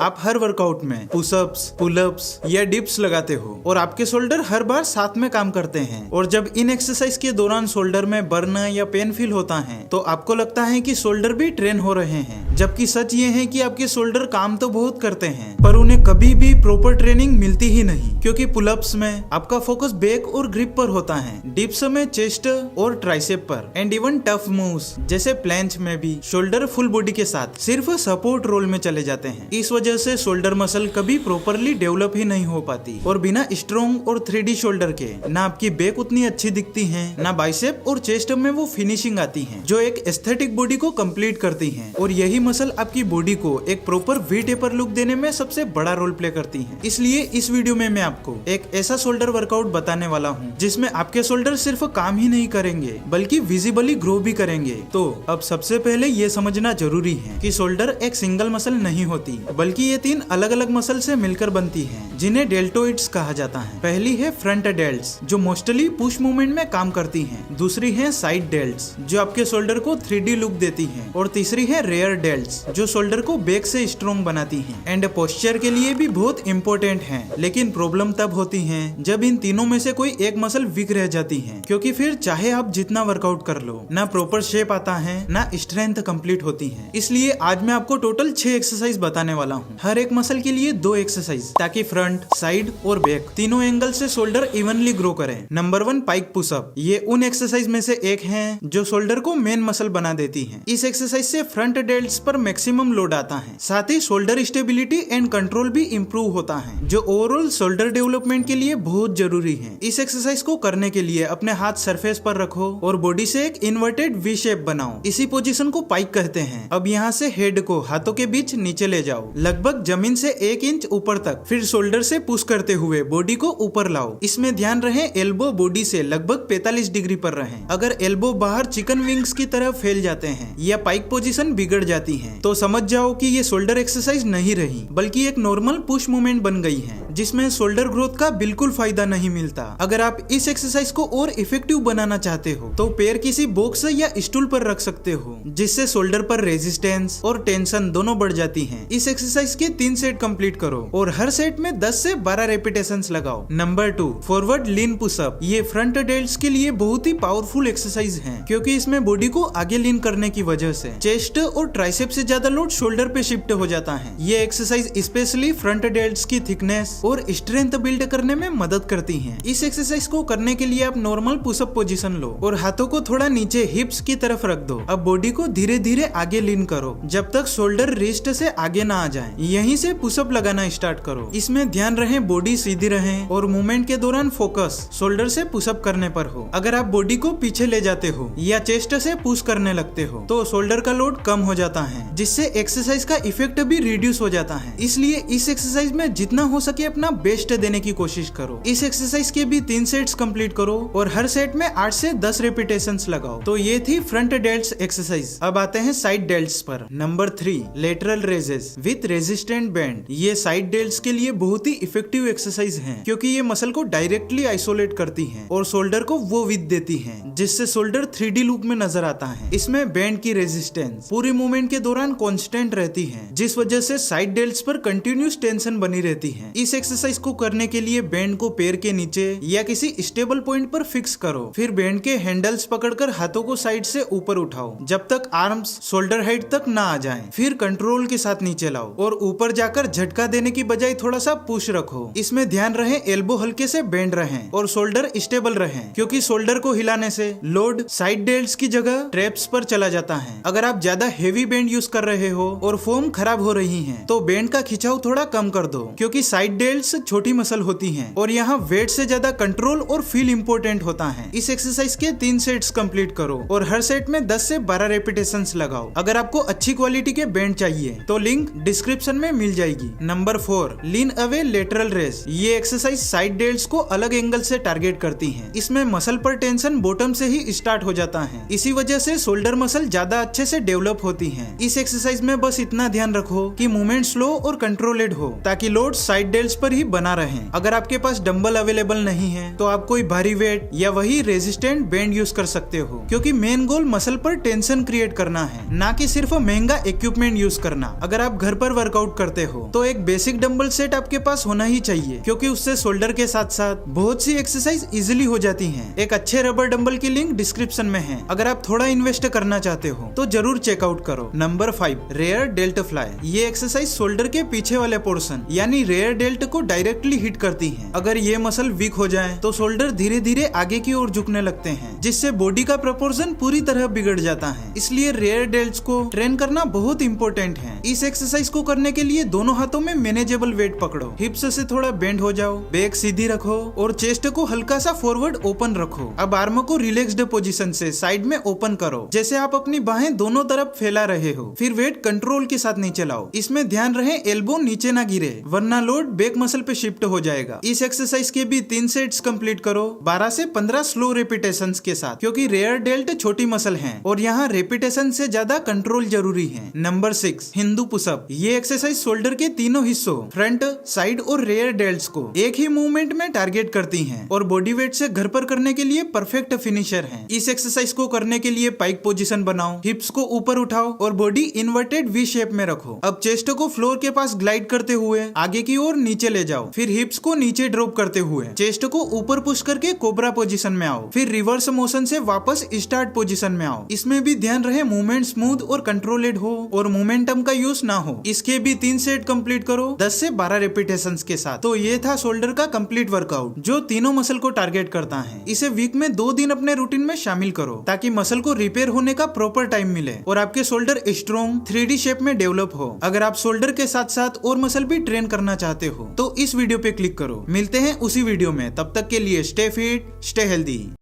आप हर वर्कआउट में pushups, pullups या डिप्स लगाते हो और आपके शोल्डर हर बार साथ में काम करते हैं, और जब इन एक्सरसाइज के दौरान शोल्डर में बर्न या पेन फील होता है तो आपको लगता है कि शोल्डर भी ट्रेन हो रहे हैं, जबकि सच ये है कि आपके शोल्डर काम तो बहुत करते हैं पर उन्हें कभी भी प्रॉपर ट्रेनिंग मिलती ही नहीं, क्योंकि पुलअप्स में आपका फोकस बैक और ग्रिप पर होता है, डिप्स में चेस्ट और ट्राइसेप पर, एंड इवन टफ मूव्स जैसे प्लेंच में भी शोल्डर फुल बॉडी के साथ सिर्फ सपोर्ट रोल में चले जाते हैं। इस वजह से शोल्डर मसल कभी प्रॉपरली डेवलप ही नहीं हो पाती, और बिना स्ट्रॉन्ग और 3D शोल्डर के ना आपकी बैक उतनी अच्छी दिखती है, ना बाइसेप और चेस्ट में वो फिनिशिंग आती है जो एक एस्थेटिक बॉडी को कंप्लीट करती है, और यही मसल आपकी बॉडी को एक प्रॉपर वी टेपर लुक देने में सबसे बड़ा रोल प्ले करती है। इसलिए इस वीडियो में मैं आपको एक ऐसा शोल्डर वर्कआउट बताने वाला हूँ जिसमें आपके शोल्डर सिर्फ काम ही नहीं करेंगे बल्कि विजिबली ग्रो भी करेंगे। तो अब सबसे पहले ये समझना जरूरी है कि शोल्डर एक सिंगल मसल नहीं होती, बल्कि ये 3 अलग अलग मसल से मिलकर बनती है, जिन्हें डेल्टोइड्स कहा जाता है। पहली है फ्रंट डेल्ट्स जो मोस्टली पुश मूवमेंट में काम करती हैं। दूसरी है साइड डेल्ट्स जो आपके शोल्डर को 3D लुक देती हैं, और तीसरी है रेयर डेल्ट्स जो शोल्डर को बैक से स्ट्रॉन्ग बनाती हैं एंड पोस्चर के लिए भी बहुत इंपॉर्टेंट है। लेकिन प्रॉब्लम तब होती है जब इन तीनों में से कोई एक मसल वीक रह जाती है, क्योंकि फिर चाहे आप जितना वर्कआउट कर लो ना प्रॉपर शेप आता है ना स्ट्रेंथ कंप्लीट होती है। इसलिए आज मैं आपको टोटल 6 एक्सरसाइज बताने वाला हूँ, हर एक मसल के लिए 2 एक्सरसाइज, ताकि फ्रंट, साइड और बैक तीनों एंगल से शोल्डर इवनली ग्रो करें। नंबर 1 पाइक पुशअप। ये उन एक्सरसाइज में से एक है जो शोल्डर को मेन मसल बना देती है। इस एक्सरसाइज से फ्रंट डेल्ट्स पर मैक्सिमम लोड आता है, साथ ही शोल्डर स्टेबिलिटी एंड कंट्रोल भी इम्प्रूव होता है, जो ओवरऑल शोल्डर डेवलपमेंट के लिए बहुत जरूरी है। इस एक्सरसाइज को करने के लिए अपने हाथ सरफेस पर रखो और बॉडी से एक इन्वर्टेड वी शेप बनाओ। इसी पोजीशन को पाइक कहते हैं। अब यहाँ से हेड को हाथों के बीच नीचे ले जाओ, लगभग जमीन से 1 इंच ऊपर तक, फिर शोल्डर से पुश करते हुए बॉडी को ऊपर लाओ। इसमें ध्यान रहे एल्बो बॉडी से लगभग 45 डिग्री पर रहे। अगर एल्बो बाहर चिकन विंग्स की तरह फैल जाते हैं या पाइक पोजीशन बिगड़ जाती है तो समझ जाओ कि ये शोल्डर एक्सरसाइज नहीं रही, बल्कि एक नॉर्मल पुश मूवमेंट बन गई है जिसमें शोल्डर ग्रोथ का बिल्कुल फायदा नहीं मिलता। अगर आप इस एक्सरसाइज को और इफेक्टिव बनाना चाहते हो तो पैर किसी बॉक्स या स्टूल पर रख सकते हो, जिससे शोल्डर पर रेजिस्टेंस और टेंशन दोनों बढ़ जाती हैं। इस एक्सरसाइज के 3 सेट कंप्लीट करो और हर सेट में 10 से 12 रेपिटेशंस लगाओ। नंबर 2 फॉरवर्ड लीन पुशअप। ये फ्रंट डेल्ट्स के लिए बहुत ही पावरफुल एक्सरसाइज है, क्योंकि इसमें बॉडी को आगे लीन करने की वजह से चेस्ट और ट्राइसेप से ज्यादा लोड शोल्डर पे शिफ्ट हो जाता है। ये एक्सरसाइज स्पेशली फ्रंट डेल्ट्स की थिकनेस और स्ट्रेंथ बिल्ड करने में मदद करती है। इस एक्सरसाइज को करने के लिए आप नॉर्मल पुशअप पोजीशन लो और हाथों को थोड़ा नीचे हिप्स की तरफ रख दो। अब बॉडी को धीरे धीरे आगे लीन करो जब तक शोल्डर रिस्ट से आगे ना आ जाए। यहीं से पुशअप लगाना स्टार्ट करो। इसमें ध्यान रहे बॉडी सीधी रहे और मूवमेंट के दौरान फोकस शोल्डर से पुशअप करने पर हो। अगर आप बॉडी को पीछे ले जाते हो या चेस्ट से पुश करने लगते हो तो शोल्डर का लोड कम हो जाता है, जिससे एक्सरसाइज का इफेक्ट भी रिड्यूस हो जाता है। इसलिए इस एक्सरसाइज में जितना हो सके अपना बेस्ट देने की कोशिश करो। इस एक्सरसाइज के भी 3 सेट्स कंप्लीट करो और हर सेट में 8 से 10 रेपिटेशंस लगाओ। तो ये थी फ्रंट डेल्ट्स एक्सरसाइज। अब आते हैं साइड डेल्ट्स पर। Number 3 lateral raises with resistant band. ये साइड डेल्ट्स के लिए बहुत ही इफेक्टिव एक्सरसाइज है, क्योंकि ये मसल को डायरेक्टली आइसोलेट करती है और शोल्डर को वो विथ देती है जिससे शोल्डर 3D लुक में नजर आता है। इसमें बैंड की रेजिस्टेंस पूरी मूवमेंट के दौरान कांस्टेंट रहती है, जिस वजह से साइड डेल्ट्स पर कंटिन्यूस टेंशन बनी रहती है। इस एक्सरसाइज को करने के लिए बैंड को पैर के नीचे या किसी स्टेबल पॉइंट पर फिक्स करो, फिर बैंड के हैंडल्स पकड़कर हाथों को साइड से ऊपर उठाओ जब तक आर्म्स शोल्डर हाइट तक ना आ जाएं। फिर कंट्रोल के साथ नीचे लाओ और ऊपर जाकर झटका देने की बजाय थोड़ा सा पुश रखो। इसमें ध्यान रहे एल्बो हल्के से बेंड रहे और शोल्डर स्टेबल रहे, क्योंकि शोल्डर को हिलाने से लोड साइड डेल्ट्स की जगह ट्रैप्स पर चला जाता है। अगर आप ज्यादा हेवी बेंड यूज कर रहे हो और फॉर्म खराब हो रही है तो बेंड का खिंचाव थोड़ा कम कर दो, क्योंकि साइड डेल्ट्स छोटी मसल होती हैं और यहाँ वेट से ज्यादा कंट्रोल और फील इंपॉर्टेंट होता है। इस एक्सरसाइज के 3 सेट्स कंप्लीट करो और हर सेट में 10 से 12 रेपिटेशंस लगाओ। अगर आपको अच्छी क्वालिटी के बैंड चाहिए तो लिंक डिस्क्रिप्शन में मिल जाएगी। नंबर 4 लीन अवे लेटरल रेज। ये एक्सरसाइज साइड डेल्ट्स को अलग एंगल से टारगेट करती है। इसमें मसल पर टेंशन बॉटम से ही स्टार्ट हो जाता है, इसी वजह से शोल्डर मसल ज्यादा अच्छे से डेवलप होती है। इस एक्सरसाइज में बस इतना ध्यान रखो कि मूवमेंट स्लो और कंट्रोलेड हो, ताकि लोड साइड डेल्ट्स पर ही बना रहें। अगर आपके पास डंबल अवेलेबल नहीं है तो आप कोई भारी वेट या वही रेजिस्टेंट बैंड यूज कर सकते हो, क्योंकि मेन गोल मसल पर टेंशन क्रिएट करना है, ना कि सिर्फ महंगा इक्विपमेंट यूज करना। अगर आप घर पर वर्कआउट करते हो तो एक बेसिक डंबल सेट आपके पास होना ही चाहिए, क्योंकि उससे शोल्डर के साथ साथ बहुत सी एक्सरसाइज इजीली हो जाती हैं। एक अच्छे रबर डंबल की लिंक डिस्क्रिप्शन में है। अगर आप थोड़ा इन्वेस्ट करना चाहते हो तो जरूर चेकआउट करो। Number 5, rare dealt fly. ये एक्सरसाइज शोल्डर के पीछे वाले पोर्शन यानी रेयर डेल्ट को डायरेक्टली हिट करती है। अगर ये मसल वीक हो जाए तो शोल्डर धीरे धीरे आगे की ओर झुकने लगते हैं, जिससे बॉडी का प्रोपोर्शन पूरी तरह बिगड़ जाता है। इसलिए रेयर डेल्ट्स को ट्रेन करना बहुत इंपॉर्टेंट है। इस एक्सरसाइज को करने के लिए दोनों हाथों में मैनेजेबल वेट पकड़ो, हिप्स से थोड़ा बेंड हो जाओ, बैक सीधी रखो और चेस्ट को हल्का सा फॉरवर्ड ओपन रखो। अब आर्म को रिलैक्स्ड पोजीशन से साइड में ओपन करो, जैसे आप अपनी बाहें दोनों तरफ फैला रहे हो। फिर वेट कंट्रोल के साथ नीचे लाओ। इसमें ध्यान रहे एल्बो नीचे ना गिरे, वरना लोड बैक मसल पे शिफ्ट हो जाएगा। इस एक्सरसाइज के भी 3 सेट्स कंप्लीट करो 12 से 15 स्लो रेपिटेशंस के साथ, क्योंकि रेयर डेल्ट छोटी मसल है और यहाँ रेपिटेशन से ज्यादा कंट्रोल जरूरी है। Number 6, Hindu pushup. ये एक्सरसाइज शोल्डर के तीनों हिस्सों फ्रंट, साइड और रेयर डेल्ट्स को एक ही मूवमेंट में टारगेट करती हैं और बॉडी वेट से घर पर करने के लिए परफेक्ट फिनिशर है। इस एक्सरसाइज को करने के लिए पाइक पोजीशन बनाओ, हिप्स को ऊपर उठाओ और बॉडी इन्वर्टेड वी शेप में रखो। अब चेस्ट को फ्लोर के पास ग्लाइड करते हुए आगे की ओर नीचे ले जाओ। फिर हिप्स को नीचे ड्रॉप करते हुए चेस्ट को ऊपर पुश करके कोबरा पोजीशन में आओ। फिर रिवर्स मोशन से वापस स्टार्ट पोजीशन में आओ। इसमें भी ध्यान रहे मूवमेंट स्मूथ और कंट्रोलेड हो और मोमेंटम का यूज ना हो। इसके भी 3 सेट कंप्लीट करो 10 से 12 रेपिटेशंस के साथ। तो ये था शोल्डर का कंप्लीट वर्कआउट, जो तीनों मसल को टारगेट करता है। इसे वीक में 2 दिन अपने रूटीन में शामिल करो, ताकि मसल को रिपेयर होने का प्रॉपर टाइम मिले और आपके शोल्डर स्ट्रॉन्ग 3D शेप में डेवलप हो। अगर आप शोल्डर के साथ साथ और मसल भी ट्रेन करना चाहते हो तो इस वीडियो पे क्लिक करो। मिलते हैं उसी वीडियो में, तब तक के लिए स्टे फिट, स्टे हेल्दी।